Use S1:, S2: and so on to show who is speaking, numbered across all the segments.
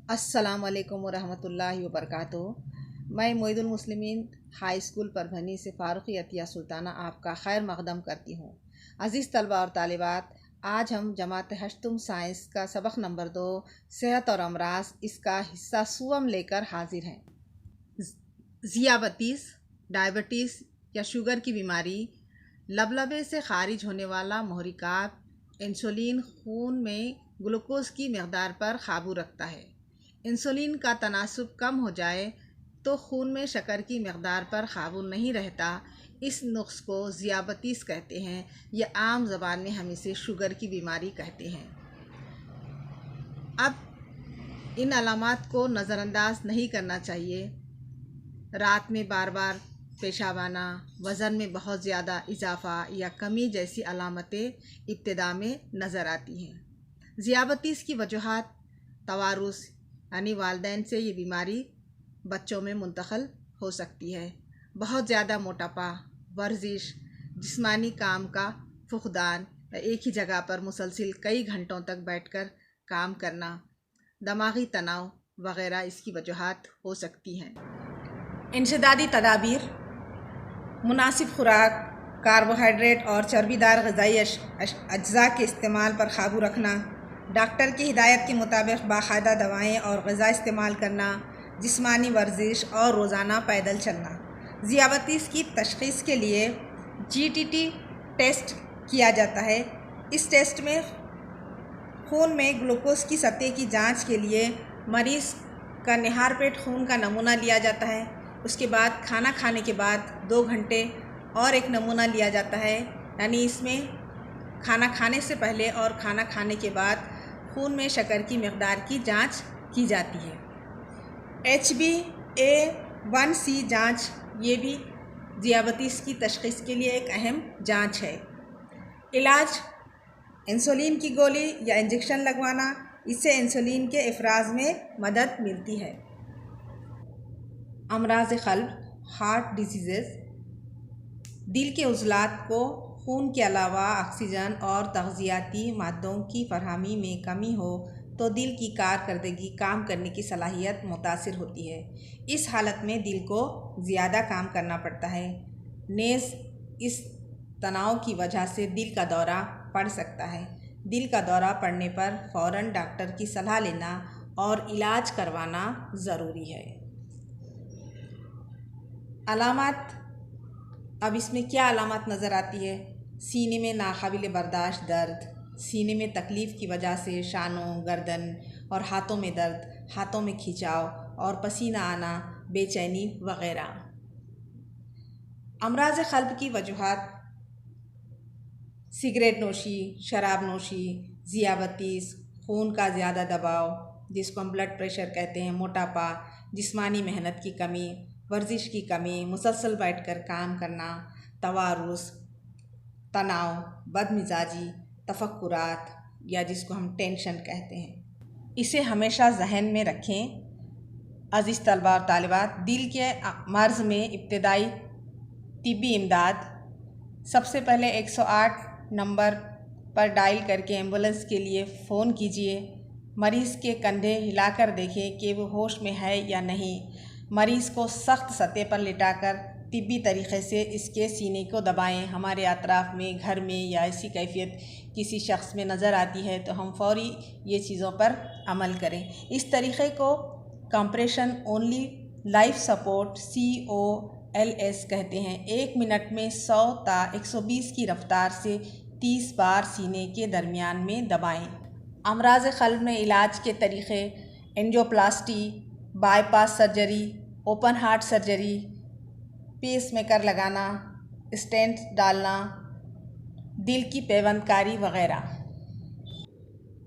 S1: अस्सलाम वालेकुम वरहमतुल्लाहि वबरकातुहू। मैं मोइदुल मुस्लिमीन हाई स्कूल परभनी से फ़ारुक़ी अतिया सुल्ताना आपका खैर मक़दम करती हूँ। अज़ीज़ तलबा और तालिबात, आज हम जमात हश्तुम साइंस का सबक नंबर 2 सेहत और अमराज इसका हिस्सा सुवम लेकर हाजिर हैं। ज़ियाबतीस, डायबिटीज़ या शुगर की बीमारी, लबलबे से खारिज होने वाला महरिकात, इंसुलिन खून में ग्लूकोज़ की मकदार पर काबू रखता है। इंसुलिन का तनासुब कम हो जाए तो खून में शक्कर की मकदार पर काबू नहीं रहता। इस नुक्स को ज़ियाबतीस कहते हैं, या आम ज़बान में हम इसे शुगर की बीमारी कहते हैं। अब इन अलामात को नज़रअंदाज नहीं करना चाहिए। रात में बार बार पेशाब आना, वज़न में बहुत ज़्यादा इजाफ़ा या कमी जैसी अलामतें इब्तिदा में नज़र आती हैं। ज़ियाबतीस की वजूहात तवारुस यानी वालिदैन से ये बीमारी बच्चों में मुंतक़ल हो सकती है। बहुत ज़्यादा मोटापा, वर्जिश, जिस्मानी काम का फुक़दान या एक ही जगह पर मुसलसिल कई घंटों तक बैठकर काम करना, दिमागी तनाव वग़ैरह इसकी वजूहात हो सकती हैं। इंसदादी तदाबीर, मुनासिब खुराक, कार्बोहाइड्रेट और चर्बीदार ग़िज़ाई अज्जा के इस्तेमाल पर काबू रखना, डॉक्टर की हिदायत के मुताबिक बाकायदा दवाएं और ग़िज़ा इस्तेमाल करना, जिस्मानी वर्जिश और रोज़ाना पैदल चलना। ज़ियाबतीस की तशख़ीस के लिए GTT टेस्ट किया जाता है। इस टेस्ट में खून में ग्लूकोज़ की सतह की जांच के लिए मरीज़ का निहार पेट खून का नमूना लिया जाता है। उसके बाद खाना खाने के बाद 2 घंटे और एक नमूना लिया जाता है, यानी इसमें खाना खाने से पहले और खाना खाने के बाद खून में शक्कर की मकदार की जांच की जाती है। HbA1c जांच, ये भी ज़ियाबतीस की तशख़ीस के लिए एक अहम जांच है। इलाज, इंसुलिन की गोली या इंजेक्शन लगवाना, इससे इंसुलिन के इफ़राज़ में मदद मिलती है। अमराज़ क़ल्ब, हार्ट डिजीज़, दिल के उज़लात को खून के अलावा ऑक्सीजन और तग़ज़ियाती मादों की फ़राहमी में कमी हो तो दिल की कारकर्दगी, काम करने की सलाहियत मुतासिर होती है। इस हालत में दिल को ज़्यादा काम करना पड़ता है। नेज़ इस तनाव की वजह से दिल का दौरा पड़ सकता है। दिल का दौरा पड़ने पर फ़ौरन डॉक्टर की सलाह लेना और इलाज करवाना ज़रूरी है। अलामात, अब इसमें क्या अलामत नज़र आती है? सीने में नाकाबिल बर्दाश्त दर्द, सीने में तकलीफ़ की वजह से शानों, गर्दन और हाथों में दर्द, हाथों में खिंचाव और पसीना आना, बेचैनी वग़ैरह। अमराज़ क़ल्ब की वजूहात सिगरेट नोशी, शराब नोशी, ज़ियाबतीस, खून का ज़्यादा दबाव जिसको हम ब्लड प्रेशर कहते हैं, मोटापा, जिस्मानी मेहनत की कमी, वर्जिश की कमी, मुसलसल बैठकर काम करना, तवारुस, तनाव, बदमिजाजी, तफक्कुरात या जिसको हम टेंशन कहते हैं। इसे हमेशा जहन में रखें। अज़ीज़ तलबा और तालिबात, दिल के मर्ज़ में इब्तिदाई तिब्बी इमदाद, सबसे पहले 108 नंबर पर डायल करके एम्बुलेंस के लिए फ़ोन कीजिए। मरीज़ के कंधे हिलाकर देखें कि वो होश में है या नहीं। मरीज़ को सख्त सतह पर लिटाकर तिब्बी तरीक़े से इसके सीने को दबाएं। हमारे अतराफ़ में, घर में या ऐसी कैफियत किसी शख्स में नज़र आती है तो हम फ़ौरी ये चीज़ों पर अमल करें। इस तरीक़े को compression only life support COLS कहते हैं। 1 मिनट में 100 ता 120 की रफ्तार से 30 बार सीने के दरमियान में दबाएं। अमराज़ क़ल्ब में इलाज के तरीक़े: angioplasty, bypass surgery, open heart surgery, pacemaker लगाना, स्टेंट डालना, दिल की पेवंदकारी वग़ैरह।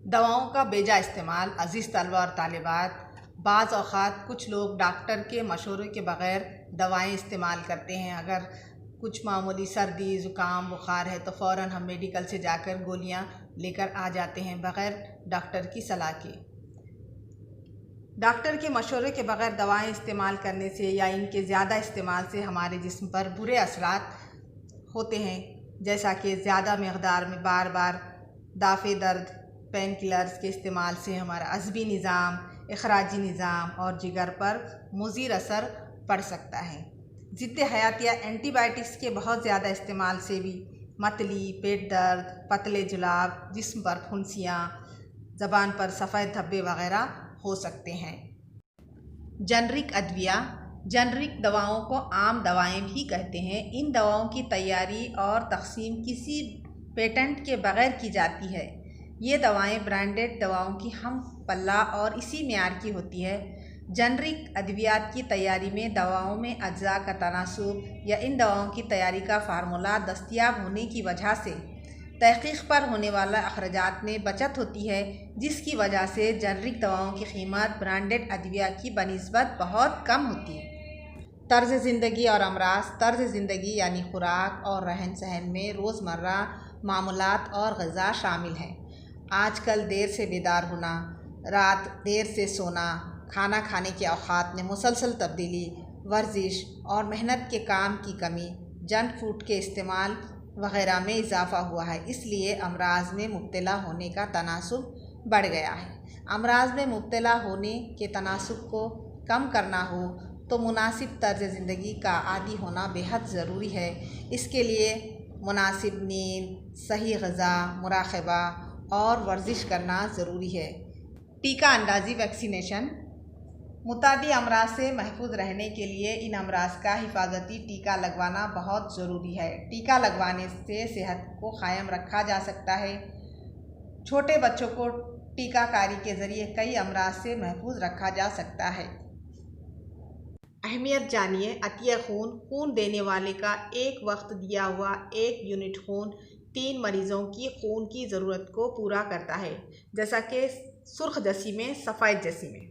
S1: दवाओं का बेजा इस्तेमाल, अज़ीज़ तलबा और तालिबात, बाज़ औक़ात कुछ लोग डॉक्टर के मशवरे के बग़ैर दवाएं इस्तेमाल करते हैं। अगर कुछ मामूली सर्दी, ज़ुकाम, बुखार है तो फ़ौरन हम मेडिकल से जाकर गोलियां लेकर आ जाते हैं बग़ैर डॉक्टर की सलाह के। डॉक्टर के मशवरे के बग़ैर दवाएं इस्तेमाल करने से या इनके ज़्यादा इस्तेमाल से हमारे जिस्म पर बुरे असरात होते हैं, जैसा कि ज़्यादा मकदार में बार बार दाफ़े दर्द, पेन किलर्स के इस्तेमाल से हमारा अज़बी निज़ाम, अखराजी निज़ाम और जिगर पर मुज़िर असर पड़ सकता है। ज़िद्द हयातिया एंटीबायोटिक्स के बहुत ज़्यादा इस्तेमाल से भी मतली, पेट दर्द, पतले जुलाब, जिस्म पर फुंसियाँ, ज़बान पर सफ़ेद धब्बे वगैरह हो सकते हैं। जेनरिक अद्विया, जेनरिक दवाओं को आम दवाएं भी कहते हैं। इन दवाओं की तैयारी और तक़सीम किसी पेटेंट के बगैर की जाती है। ये दवाएं ब्रांडेड दवाओं की हम पल्ला और इसी मेयार की होती है। जेनरिक अद्वियात की तैयारी में दवाओं में अज्जा का तनासुब या इन दवाओं की तैयारी का फार्मूला दस्तयाब होने की वजह से तहक़ीक़ पर होने वाला अखराजात में बचत होती है, जिसकी वजह से जेनरिक दवाओं की कीमत ब्रांडेड अद्विया की बनिस्बत बहुत कम होती है। तर्ज़ ज़िंदगी और अमराज। तर्ज़ ज़िंदगी यानी खुराक और रहन सहन में रोज़मर्रा मामूलात और ग़िज़ा शामिल हैं। आजकल देर से बेदार होना, रात देर से सोना, खाना खाने के औक़ात में मुसलसल तब्दीली, वर्जिश और मेहनत के काम की कमी, जंक फूड के इस्तेमाल वग़ैरह में इजाफ़ा हुआ है। इसलिए अमराज में मुब्तला होने का तनासुब बढ़ गया है। अमराज में मुब्तला होने के तनासुब को कम करना हो तो मुनासिब तर्ज़ ज़िंदगी का आदी होना बेहद ज़रूरी है। इसके लिए मुनासिब नींद, सही ग़िज़ा, मुराक़बा और वर्जिश करना ज़रूरी है। टीका अंदाज़ी वैक्सीनेशन। मुतादी अमराज से महफूज रहने के लिए इन अमराज का हिफाजती टीका लगवाना बहुत ज़रूरी है। टीका लगवाने से सेहत को क़ायम रखा जा सकता है। छोटे बच्चों को टीकाकारी के ज़रिए कई अमराज से महफूज रखा जा सकता है। अहमियत जानिए। अतिया खून, खून देने वाले का एक वक्त दिया हुआ 1 यूनिट खून 3 मरीज़ों की खून की ज़रूरत को पूरा करता है, जैसा कि सुर्ख जसीम में, सफ़ेद जसीम में।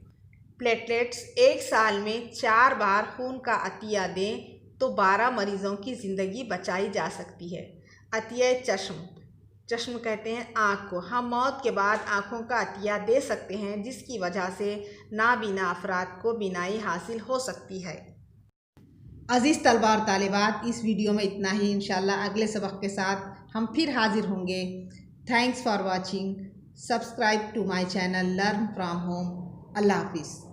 S1: प्लेटलेट्स। एक साल में 4 बार खून का अतिया दें तो 12 मरीज़ों की ज़िंदगी बचाई जा सकती है। अतिया चश्म, चश्म कहते हैं आँख को। हम मौत के बाद आँखों का अतिया दे सकते हैं, जिसकी वजह से नाबीना अफराद को बीनाई हासिल हो सकती है। अज़ीज़ तलबा और तालिबात, इस वीडियो में इतना ही। इंशाअल्लाह अगले सबक के साथ हम फिर हाजिर होंगे। Thanks for watching. Subscribe to my channel learn from home. अल्लाह हाफिज़।